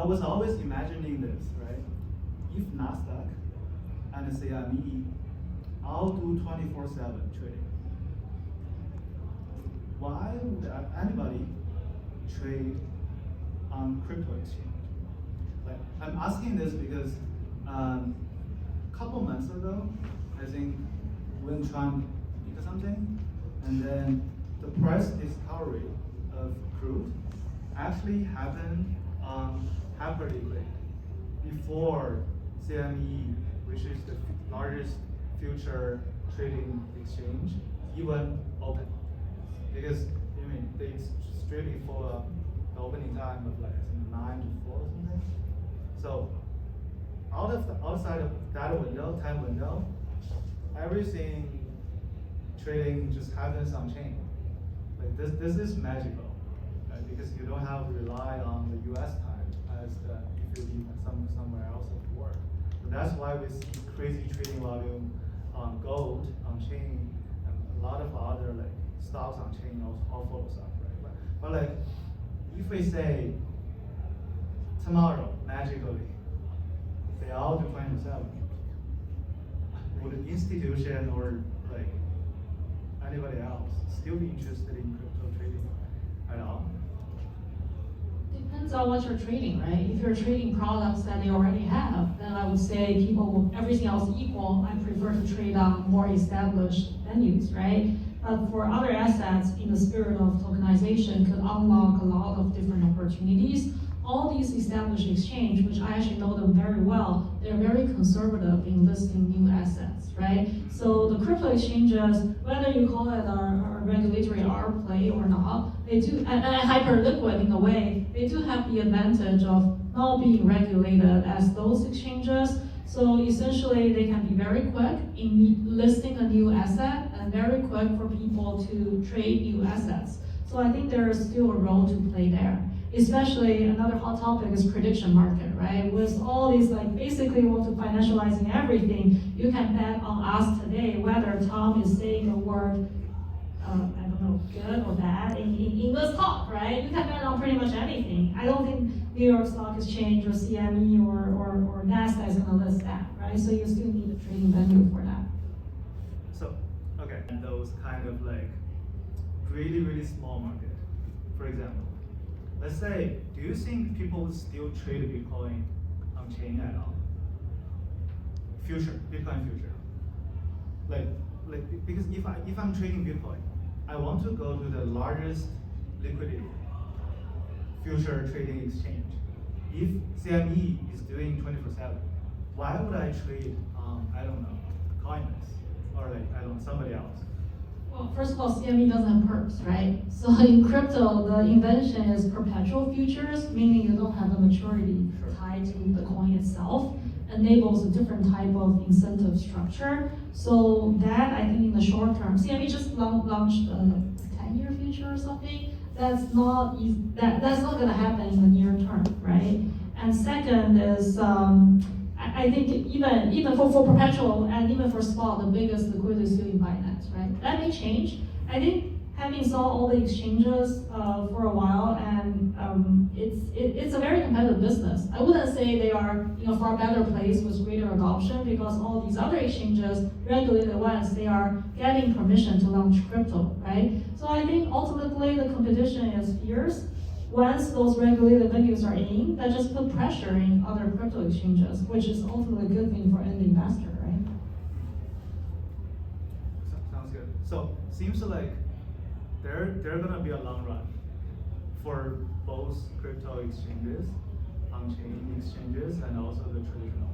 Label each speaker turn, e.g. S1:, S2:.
S1: I was always imagining this, right? If NASDAQ and the CME all do 24/7 trading, why would anybody trade on crypto exchange? Like, I'm asking this because a couple months ago, I think when Trump did something, and then the price discovery of crude actually happened on Hyperliquid before CME, which is the largest future trading exchange, even open. Because they strictly follow the opening time of like 9 to 4 or something. So outside of that window, time window, everything trading just happens on chain. Like this is magical, right? Because you don't have to rely on the US time as if you be somewhere else at work. So that's why we see crazy trading volume on gold, on chain, and a lot of other like stocks on chain all follows up, right? But like if we say tomorrow magically they all do 27, would an institution or like anybody else still be interested in crypto trading at all?
S2: Depends on what you're trading, right? If you're trading products that they already have, then I would say people, everything else equal, I prefer to trade on more established venues, right? But for other assets, in the spirit of tokenization, could unlock a lot of different opportunities. All these established exchanges, which I actually know them very well, they're very conservative in listing new assets, right? So the crypto exchanges, whether you call it a regulatory arb play or not, they do, and hyper liquid in a way, they do have the advantage of not being regulated as those exchanges. So essentially, they can be very quick in listing a new asset and very quick for people to trade new assets. So I think there is still a role to play there. Especially another hot topic is prediction market, right? With all these, like basically want to financializing everything, you can bet on us today whether Tom is saying a word, I don't know, good or bad in this talk, right? You can bet on pretty much anything. I don't think New York Stock Exchange or CME or NASDAQ is gonna list that, right? So you still need a trading venue for that.
S1: So, okay, and those kind of like really, really small market, for example. Let's say, do you think people would still trade Bitcoin on chain at all? Bitcoin future. Like because if I'm trading Bitcoin, I want to go to the largest liquidity future trading exchange. If CME is doing 24/7, why would I trade I don't know, Coinbase or like I don't know, somebody else?
S2: Well, first of all, CME doesn't have perps, right? So in crypto, the invention is perpetual futures, meaning you don't have a maturity tied to the coin itself. Enables a different type of incentive structure. So that, I think in the short term, CME just launched a 10-year future or something. That's not going to happen in the near term, right? And second is, I think even for perpetual and even for spot, the biggest liquidity is still in Binance, right? That may change. I think having saw all the exchanges for a while, and it's a very competitive business. I wouldn't say they are far better place with greater adoption because all these other exchanges, regulated ones, they are getting permission to launch crypto, right? So I think ultimately the competition is fierce. Once those regulated venues are in, that just put pressure in other crypto exchanges, which is ultimately a good thing for end investor, right?
S1: Sounds good. So seems like they're gonna be a long run for both crypto exchanges, on-chain exchanges, and also the traditional